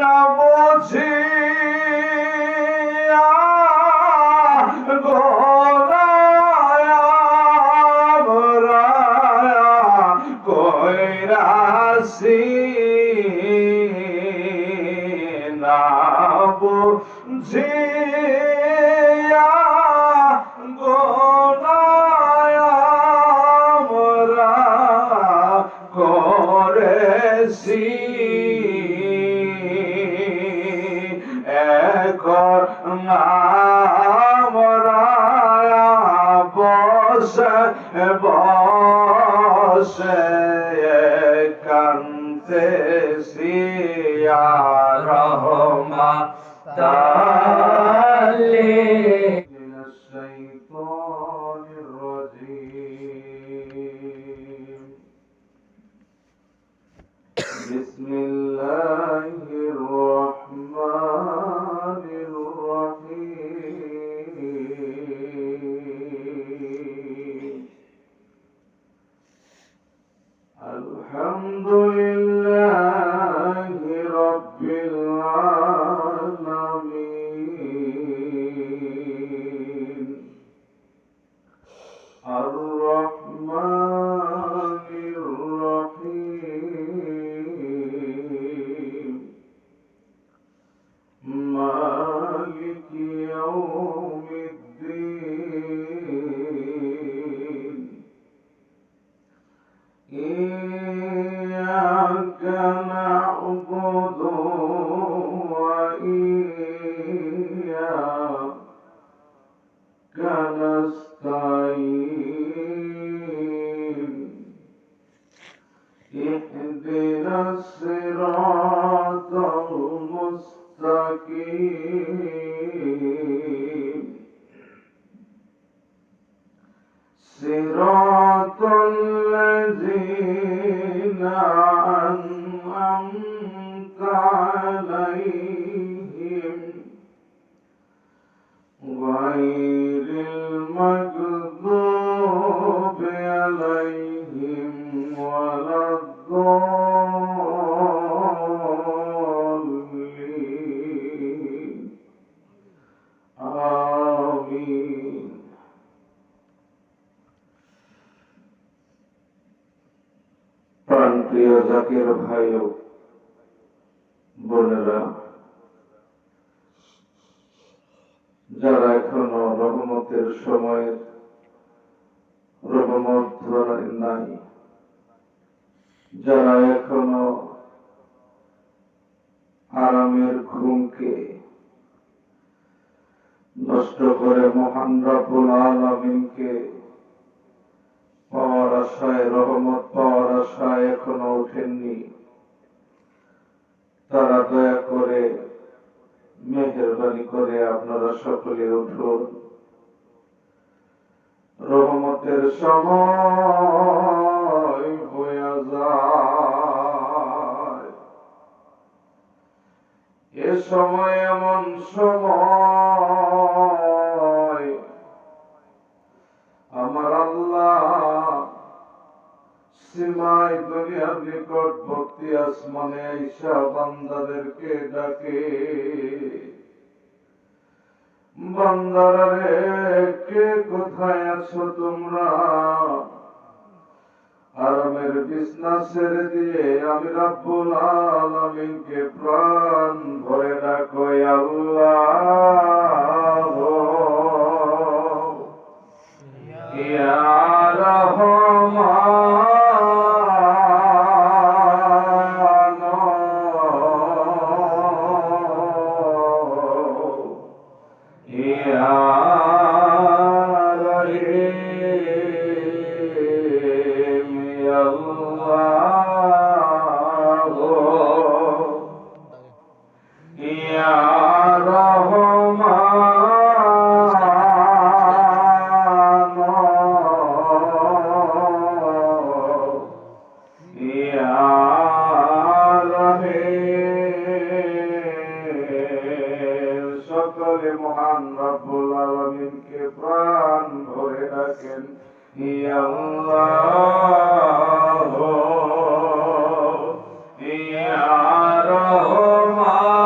না বুঝিয়া গোলায়া কইরাছি না বুঝিয়া গোলায়া করেছি এখন আমরা বসে বসে কান্দেছি রহমাতাল্লিল শাইতানির রাজীম বিসমিল্লাহির রহমানির রহিম আলহামদুলিল্লাহি রাব্বিল আলামিন আর-রহমানির রহিম মালিকি ইয়াউমিদ্দিন ইয়্যাকা না'বুদু ওয়া ইয়্যাকা নাস্তাঈন ইহদিনাস সিরাতাল মুস্তাকিম সিরাতাল লাযীনা আন'আমতা আলাইহিম গায়রিল মাগদুবি আলাইহিম ওয়ালাদ-দাল্লিন আমিন। প্রাণপ্রিয় জাকির ভাই ও বোনেরা, যারা এখনো রহমতের সময় রহমত ধরে নাই, যারা এখনো আরামের ঘুমকে নষ্ট করে মহান রব্বুল আলামিনকে পাওয়ার আশায়, রহমত পাওয়ার আশায় এখনো ওঠেননি, তারা দয়া করে মেহেরবানি করে আপনারা সকলে উঠুন। রহমতের সময় হয়ে যায়, এ সময় এমন সময় আমার আল্লাহ সীমায় দুনিয়ার নিকটবর্তী আসমানে আইসা বান্দাদেরকে ডাকে, বান্দারা রে কে কোথায় আছো তোমরা? আরামের বিছনা ছেড়ে দিয়ে আমি রব্বুল আলামিনকে প্রাণ ভরে ডাকো, আল্লাহ ইয়া রহমান ইয়া রহিম ইয়া আল্লাহ ইয়া রহমান সকলে মহান রব্বুল আলামিনকে প্রাণ ভরে ডাকেন, ইয়া আল্লাহ ইয়া রহমান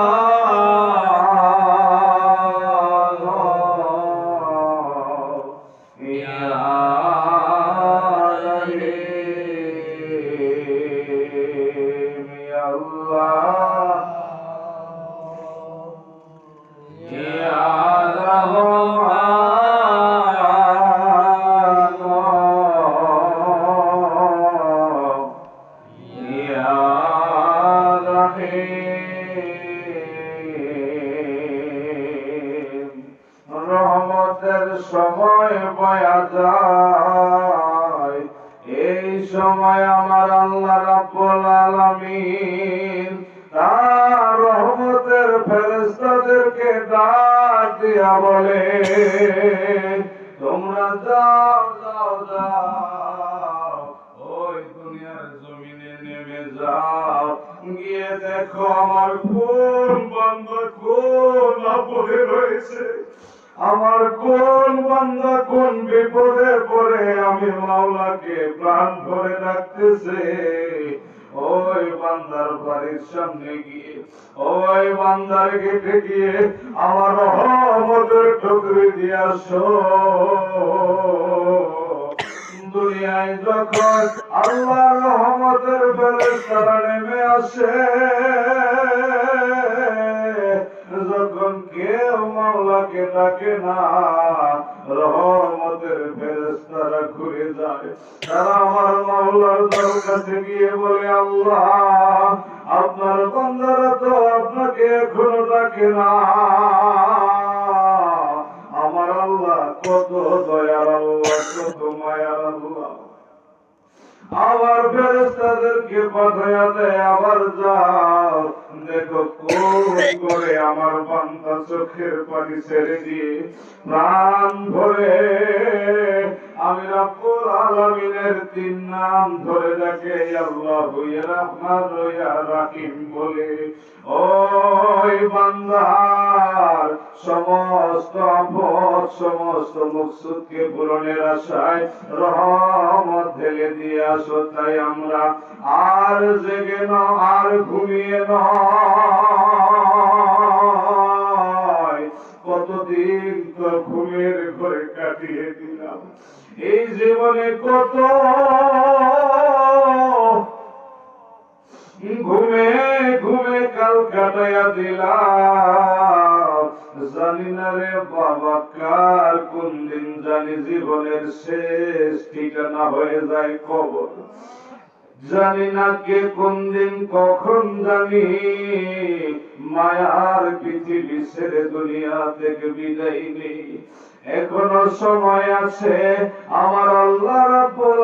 রহমতের সময় বয়া যায়, এই সময় আমার আল্লাহ রাব্বুল আলামিন তার রহমতের ফেরেশতাদেরকে ডাক দিয়া বলে, তোমরা যাও যাও যাও, ওই দুনিয়ার জমিনে নেমে যাও, গিয়ে দেখো আমার কোন বান্দা কোন আপদে রয়েছে, আমার কোন বান্দা কোন বিপদে পড়ে আমি মাওলাকে প্রাণ ভরে ডাকতেছে। ওই বান্দার বাড়ির সামনে গিয়ে, ওই বান্দার গেটে গিয়ে আমার রহমতের ঠুকরি দিয়ে আসো। দুনিয়ায় যখন আল্লাহর রহমতের ফেরেশতারা নেমে আসে, যখন কেউ মাওলাকে ডাকে না, রহমতের ফেরেশতারা ঘুরে যায়। তারা আমার মাওলার কাছে গিয়ে বলে, আল্লাহ আপনার বান্দারা তো আপনাকে এখনো ডাকে না। আমার আল্লাহ কত দয়ার আল্লাহ, কত মায়ার আল্লাহ। আবার ফেরেশতাদেরকে পাঠায়া দেয়, আবার যাও দেখো কোন করে আমার বান্দা চোখের পানি ছেড়ে দিয়ে প্রাণ ভরে আমি রাব্বুল আলামিনের তিন নাম ধরে ডাকে, আল্লাহু ইয়া রাহমান ইয়া রাহিম বলে। ওই বান্দার সমস্ত আপদ সমস্ত মকসুদকে পূরণের আশায় রহমত ঢেলে দিয়ে আসো। তাই আমরা আর জেগে নয়, আর ঘুমিয়ে নয়, কতদিন তো ঘুমের ঘরে কাটিয়ে দিলাম, এই জীবনে কত ঘুমে ঘুমে কাল কাটাইয়া দিলাম। জানি না রে বাবা কার কোন দিন জানি জীবনের শেষ ঠিকানা হয়ে যায় কবর। জানি না কে কোন দিন কখন জানি মায়ার পৃথিবী ছেড়ে দুনিয়া থেকে বিদায় নেই। এখনো সময় আছে, আমার আল্লাহ রাব্বুল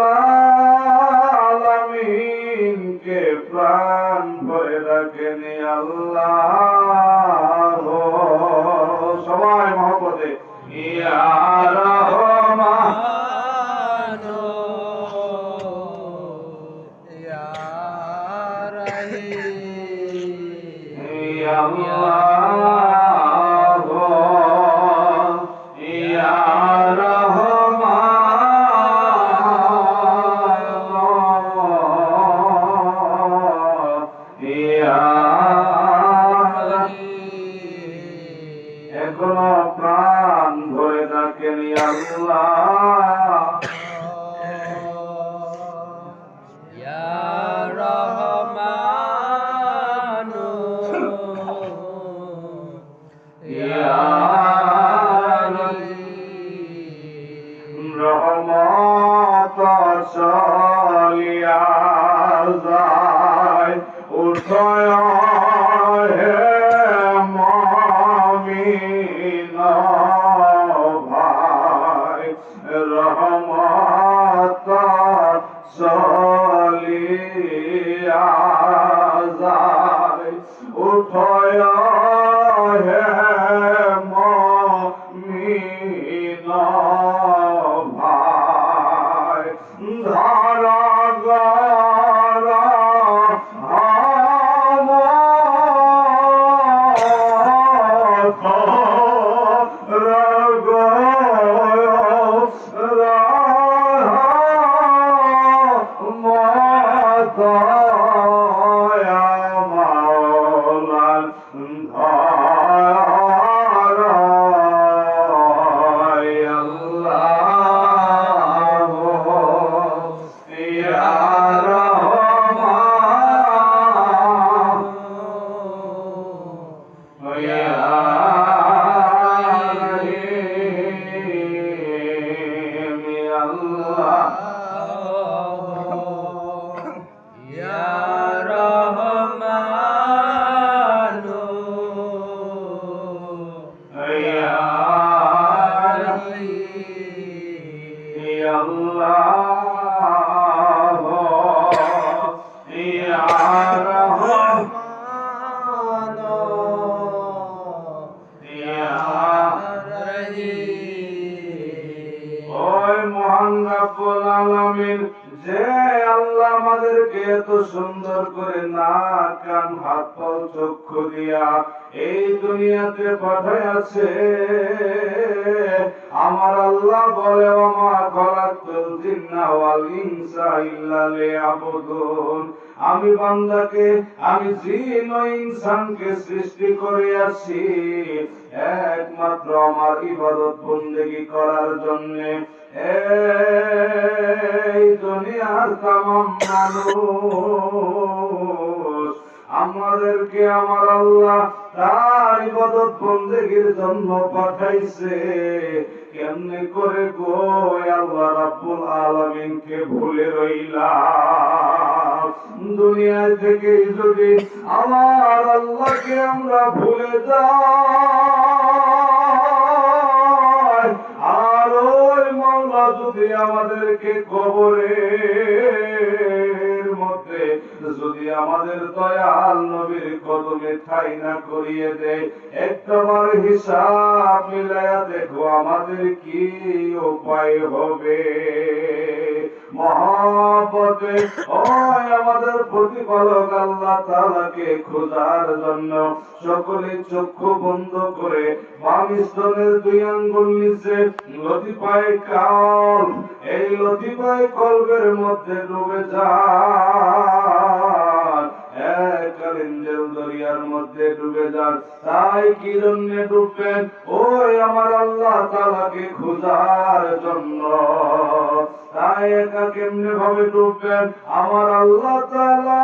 আলামিনকে প্রাণ ভরে ডাকেন আল্লাহ। সবাই মহব্বতে ইয়া রহমান ইয়া রহিম ইয়া আল্লাহ ইয়া রহমান ইয়া এখনো প্রাণ ধরে ডাকেন আল্লাহ ইয়া রহমান ইয়া রহমত চলিয়া যায় উঠয় হে মুমিন ভাই, রহমত চলিয়া যায় উঠয় হে মুমিন ভাই, ধারা এই দুনিয়াতে পাঠাইছে। আমার আল্লাহ বলে ওমা খালাকতুল জিন্না ওয়াল ইনসা ইল্লা লিয়াবুদুন, আমি বান্দাকে, আমি জিন ও ইনসানকে সৃষ্টি করিয়াছি একমাত্র আমার ইবাদত বন্দেগী করার জন্য। এই দুনিয়ার তামাম মানুষ আমাদেরকে আমার আল্লাহ তার ইবাদত বন্দেগীর জন্য পাঠাইছে। কেমনে করে গো আল্লাহ রাব্বুল আলামিনকে ভুলে রইলাম? দুনিয়া থেকে যদি আমার আল্লাহকে আমরা ভুলে যাই, আর ওই মাওলা যদি আমাদেরকে কবরের মধ্যে যদি আমাদের দয়াল নবীর কদমে ঠাই না করিয়ে দেয়, একবার হিসাব মিলাইয়া দেখো আমাদের কি উপায় হবে। মহব্বতে ওই আমাদের প্রতিপালক আল্লাহ তাআলাকে খোঁজার জন্য সকলে চক্ষু বন্ধ করে বাম স্তনের দুই আঙ্গুল নিচে লতিফায়ে কলব, এই লতিফায়ে কলবের মধ্যে ডুবে যান, কালিন্দের দরিয়ার মধ্যে ডুবে যান। তাই কি জন্য ডুববেন? ওই আমার আল্লাহ তাআলাকে খোঁজার জন্য। তাই একা কেমনে ভাবে ডুববেন? আমার আল্লাহ তাআলা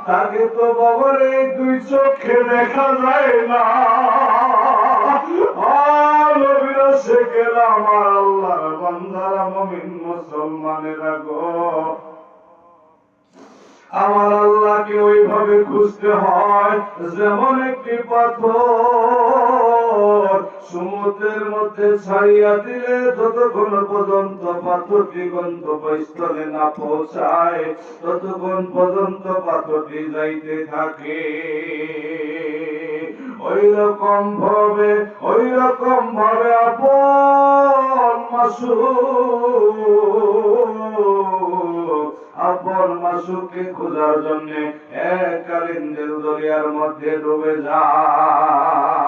তাকে তো বাবারে দুই চোখে দেখা যায় না। নবীরা শেখেন আমার আল্লাহর বান্দারা, মুমিন মুসলমানেরা গো, আমার আল্লাহকে ওইভাবে খুঁজতে হয় যেমন একটি পাথর সমুদ্রের মধ্যে ছাড়িয়া দিলে যতক্ষণ পর্যন্ত পাথরটি গন্তব্যস্থলে না পৌঁছায় ততক্ষণ পর্যন্ত পাথরটি যাইতে থাকে। ওই রকম ভাবে আপন মাসুককে খোঁজার জন্য এক কালিন্দের দরিয়ার মধ্যে ডুবে যান।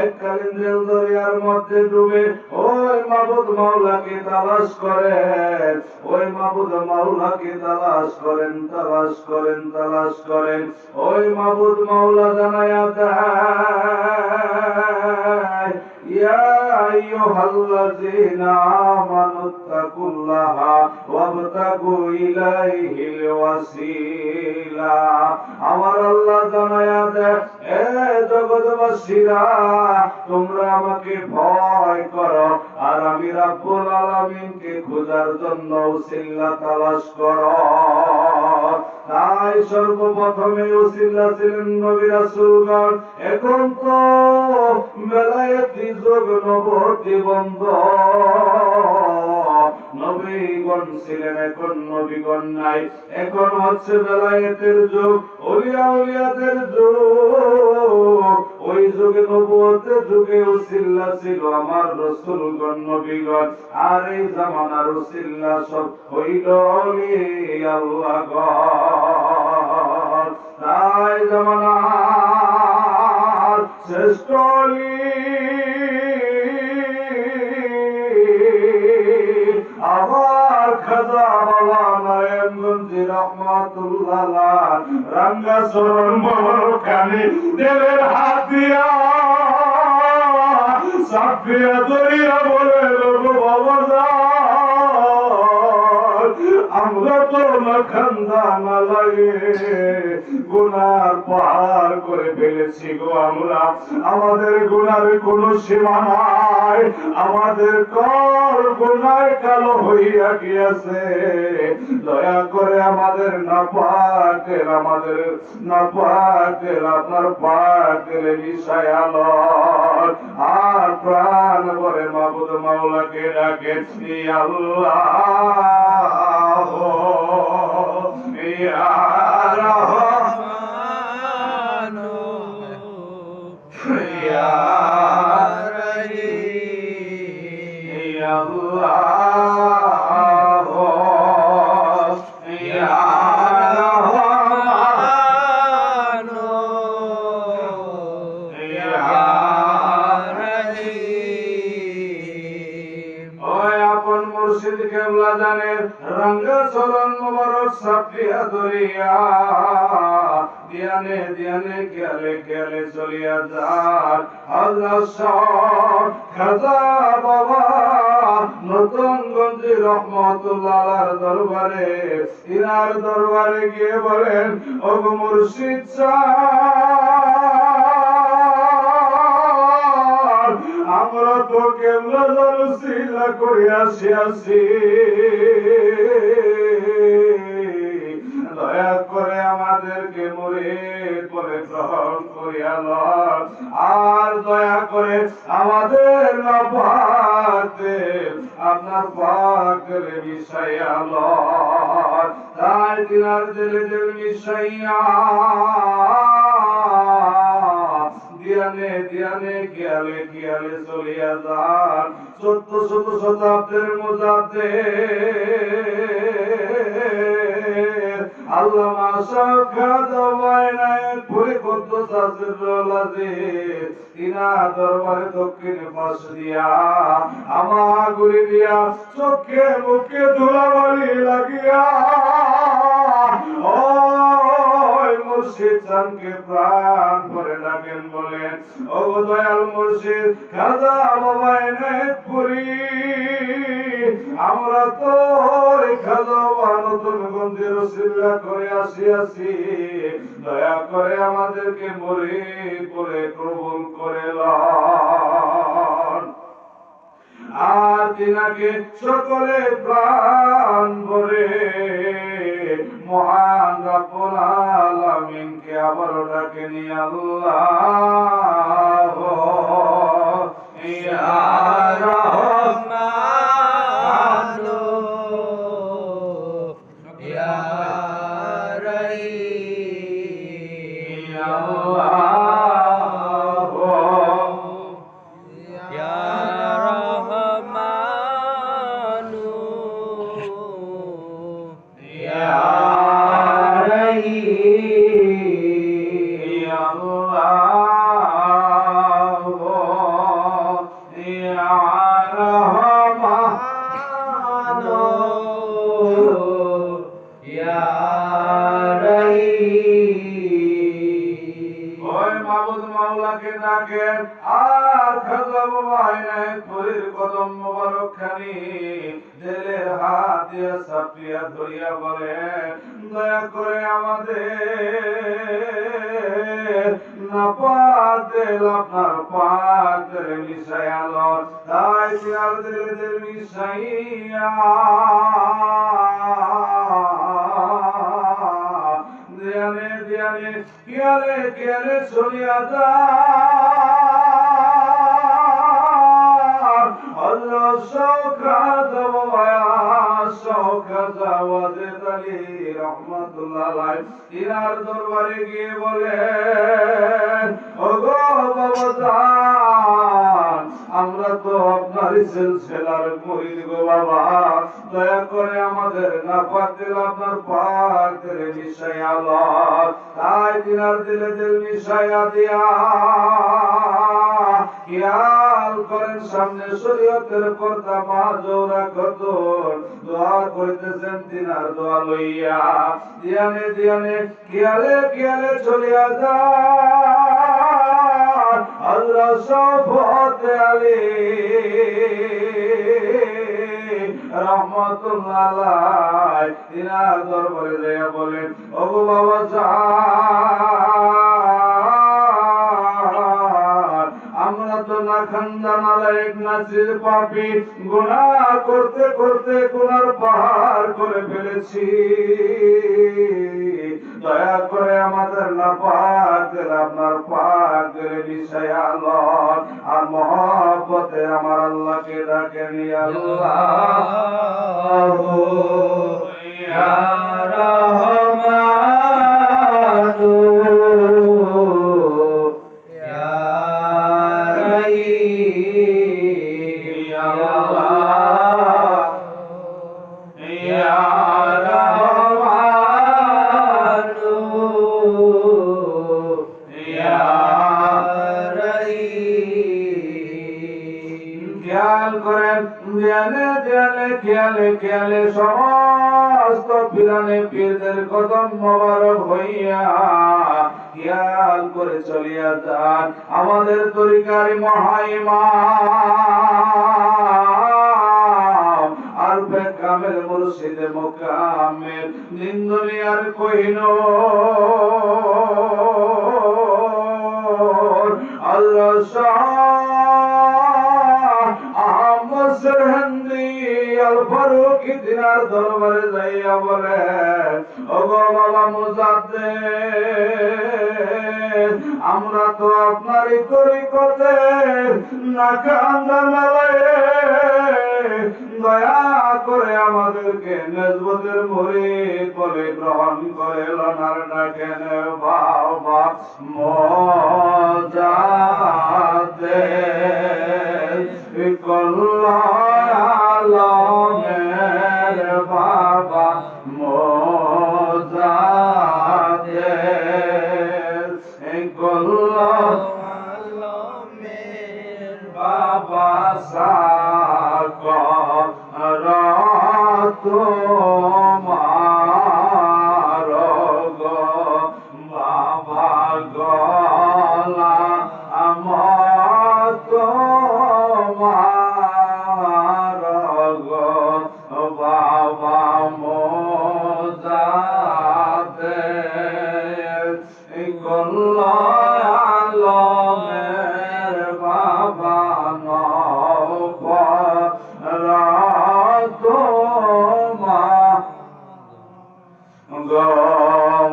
এক কালিন্দের দরিয়ার মধ্যে ডুবে ওই মাবুদ মাওলাকে তালাশ করেন, ওই মাবুদ মাওলাকে তালাশ করেন, তালাশ করেন, তালাশ করেন। ওই মাবুদ মাওলা জানায়া দেয়, ইয়া আইয়ুহাল্লাযীনা আমানুত্তাকুল্লাহা ওয়াবতাগু ইলাইহিল ওয়াসিলা। আমার আল্লাহ জানায়া দেয়, এ জগৎবাসীরা, তোমরা আমাকে ভয় করো আর আমি রাব্বুল আলামিনকে খোঁজার জন্য ওসিলা তালাশ করো। তাই সর্বপ্রথমে ওসিলা ছিলেন নবী রাসূলগণ। এখন তো বেলায়েতি যুগ, নবুয়তি বন্ধ, নবীগণ ছিলেন, এখন নবীগণ নাই। এখন হচ্ছে বেলায়েতের যুগ, ওলিয়া উলিয়াদের যুগ। ওই যুগে নবুয়তের যুগে ওসিলা ছিল আমার রাসূলগণ, নবীগণ। আর এই জামানার ওসিলা সব হইল আউলিয়া আল্লাহগণ। তাই জামানার শ্রেষ্ঠ আমার খাজা বাবা নারায়ণগঞ্জি রহমাতুল্লাহ রাঙ্গা চরণ বাবার কানে দেবের হাত দিয়া সাফিয়া দরিয়া বলে লোগো বাবা আমরা তো না খান্দা না লাগে গুনার পাহাড় করে ফেলেছি গো আমরা। আমাদের গুনার কোনো সীমা নাই, আমাদের কর গুনায় কালো হইয়া গিয়েছে। দয়া করে আমাদের নাপাকের আপনার পাকের মিশায়াল আর প্রাণ করে মাবুদ মাওলাকে ডাকে, আল্লাহ ইয়া রহমান ইয়া রহিম ইয়া আল্লাহ ইয়া রহমান জানের রঙ্গা চরণ মোবারক সাপিয়া ধরিয়া দিয়ানে দিয়ানে খেয়ালে খেয়ালে চলিয়া যান হযরত শাহ খাজা বাবা নতুনগঞ্জ রহমতুল্লাহ আলাইহির দরবারে ইনার দরবারে গিয়ে বলেন ওগো মুর্শিদ সাহেব আমরা তো কেমন জানুসিলা করে আসিয়াছি দয়া করে আমাদেরকে মুরিদ করে গ্রহণ করিয়া লন আর দয়া করে আমাদের নাপাকতে আপনার পাকের মিশাইয়া লন তাই তিনার দিলে দিল মিশাইয়া দিয়ানে দিয়ানে খেয়ালে খেয়ালে চলিয়া যান 1400 শতাব্দীর মুজাদ্দিদ আল্লামা খাজা বাইনায়েত পুরি কুদ্দুস সিররুল আজিজ ইনা দরবারে দক্ষিণে পাশ দিয়া আমাগুলি দিয়া চোখে মুখে ধুলাবালি লাগিয়া ওই মুর্শিদ চানকে প্রাণ ভরে ডাকেন বলেন ও দয়াল মুর্শিদ খাজা বাইনায়েত পুরি আমরা তো খাজা নতুনগঞ্জের রসিলা করে আসিয়াছি দয়া করে আমাদেরকে মুরিদ করে কবুল করে লন আর তিনাকে সকলে প্রাণ ভরে মহান রব্বুল আলামিনকে আবার ডাকে নি আল্লাহ ইয়া রহমান ইয়া রহিম ইয়া আর খাজা বাইনায়েত পুরীর কদম মোবারক খানি দিলের হাত দিয়ে চাপিয়া ধরিয়া বলেন দয়া করে আমাদের নাপাক দিল আপনার পাক দিলে মিশাইয়া লন তাই তিনার দিলে দিল মিশাইয়া দিয়ানে দিয়ানে খেয়ালে খেয়ালে চলিয়া যান আল্লাহ খাজা ওয়াজেদ আলী রহমাতুল্লাহ আলাইহি ইনার দরবারে গিয়ে বলেন ওগো বাবা জান আমরা তো আপনার সিলসিলার মুরিদ গো বাবা দয়া করে আমাদের নাপাক দিল আপনার পাক দিলে মিশাইয়া লন তাই তিনার দিলে দিল মিশাইয়া দিয়া খেয়াল করেন সামনে শরীয়তের পর্দা মা জোরা কত দোয়া করিতেছেন তিনার দোয়া লইয়া দিয়ানে দিয়ানে খেয়ালে খেয়ালে চলিয়া যান আল্লাহ শফাত আলী রহমাতুল্লাহ আলাইহি তিনার দরবারে যাইয়া বলেন ওগো বাবা জান আমরা তো না খান্দা নালায়েক নাজির পাপী গুনাহ করতে করতে গুনার পাহাড় করে ফেলেছি দয়া করে আমাদের নাপাক দিল আপনার পাক দিলে মিশাইয়া লন আর মহব্বতে আমার আল্লাহকে ডাকেন আল্লাহ ইয়া রহমান ইয়া রহিম ইয়া আল্লাহ ইয়া খেয়াল খেয়ালে খেয়ালে সমস্ত পিরানে পীরদের কদম মোবারক হইয়া খেয়াল করে চলিয়া যান আমাদের তরিকার মহাইমাম আরফে কামেল মুর্শিদে মুকাম্মেল দিন দুনিয়ার কোহিনূর আল্লাহ শাহ আহমদ সেরহিন্দি আল ফারুকী দিনার দরবারে যাইয়া বলেন ওগো বাবা মুজাদ্দেদ আমরা তো আপনারই তরিকতে নাকান্দা মেলায় দয়া করে আমাদেরকে নেজবতের মুরিদ বলে গ্রহণ করে লনার না কেন বাবা মুজাদ্দেদ কল্লামের বাবা মুজাদ্দেদ কল্লামের বাবা সাকর তোমার গো বাবা গলা আমার তোমার গো বাবা মুজাদ্দেদ কল্লামের বাবা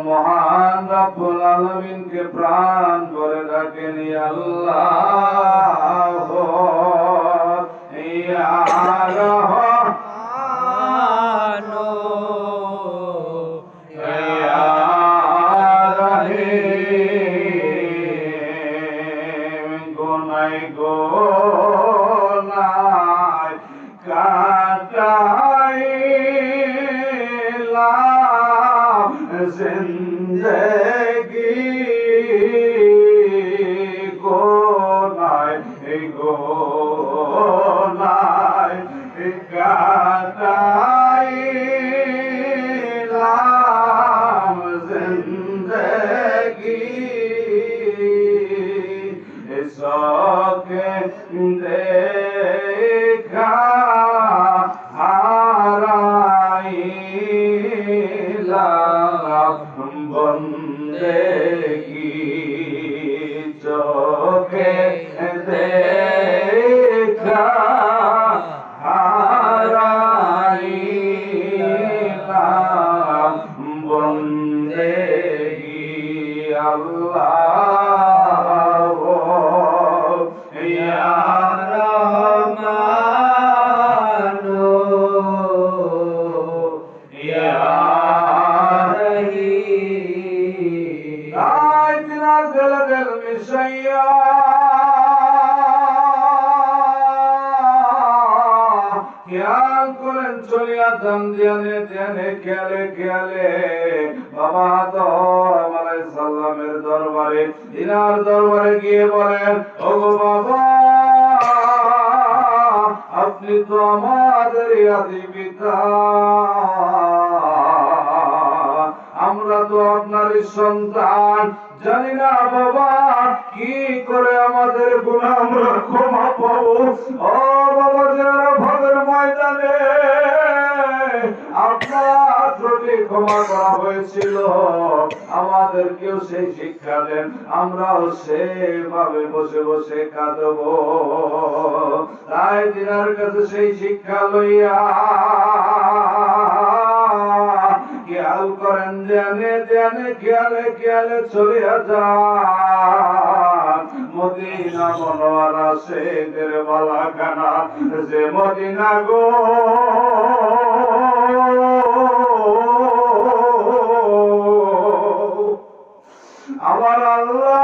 মহান রব্বুল আলামিনকে প্রাণ করে ডাকেন আল্লাহ ইয়া রহমানু ইয়া রহিম গুনাই গোনাই কাটাইলা জিন্দগি গোনাই কাটাইলাম জিন্দগি সকে দেখা হারাইলাম বন্দেগি চোখে দেখা হারাইলাম বন্দেগি আল্লাহ ইয়া রহমানু ইয়া খেয়াল করেন চলিয়া যান ধ্যানে ধ্যানে খেয়ালে খেয়ালে বাবা আদম আলাইহিস সালামের দরবারে ইনার দরবারে গিয়ে বলেন ওগো বাবা আপনি তো আমাদের আদি পিতা আমরা তো আপনারই সন্তান জানি না বাবা কি করে আমাদের গুনাহ আমরা ক্ষমা পাবো ও বাবা যারা ভাবের ময়দানে আপনার ত্রুটি ক্ষমা করা হয়েছিল আমাদেরকেও সেই শিক্ষা দেন আমরাও সেভাবে বসে বসে কাঁদবো তাই তিনার কাছে সেই শিক্ষা লইয়া খেয়াল করেন ধ্যানে ধ্যানে খেয়ালে খেয়ালে চলিয়া যান মদিনা মনোয়ারা শেখের বালাখানা যে মদিনা গো আমার আল্লাহ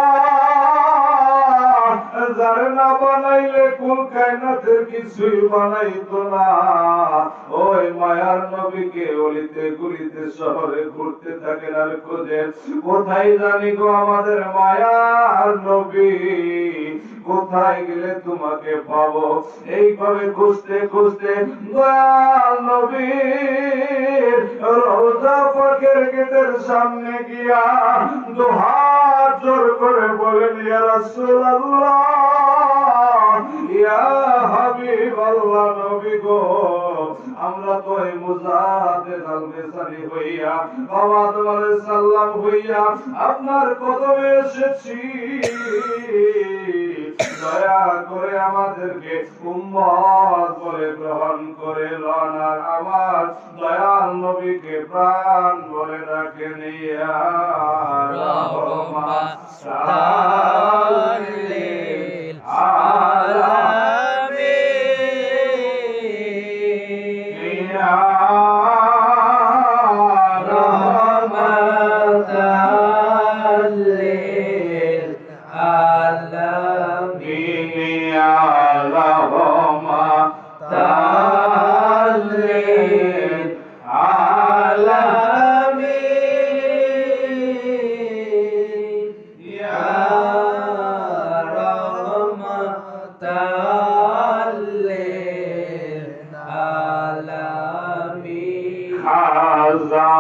যারে না বানাইলে কুল কায়নাতের কিছুই বানাইতো না ওই মায়ার নবীকে অলিতে গলিতে শহরে ঘুরতে থাকেন আর খোঁজেন কোথায় জানি গো আমাদের মায়ার নবী কোথায় গেলে তোমাকে পাবো। এইভাবে খুঁজতে খুঁজতে দয়াল নবীর রওজা পাকের গেটের সামনে গিয়া দুহাত জোর করে বলেন, ইয়া রাসূলুল্লাহ, ইয়া হাবিবাল্লাহ, নবী গো, আমরা তো এই মুজাহিদ আল-বেসারি হইয়া বাবা আদম আলাইহিস সালাম হইয়া আপনার কদমে এসেছি, দয়া করে আমাদেরকে উম্মত বলে গ্রহণ করে লন, আর আমার দয়াল নবীকে প্রাণ বলে রাখেন। ইয়া রাহমা সাল্লি আলা খাজা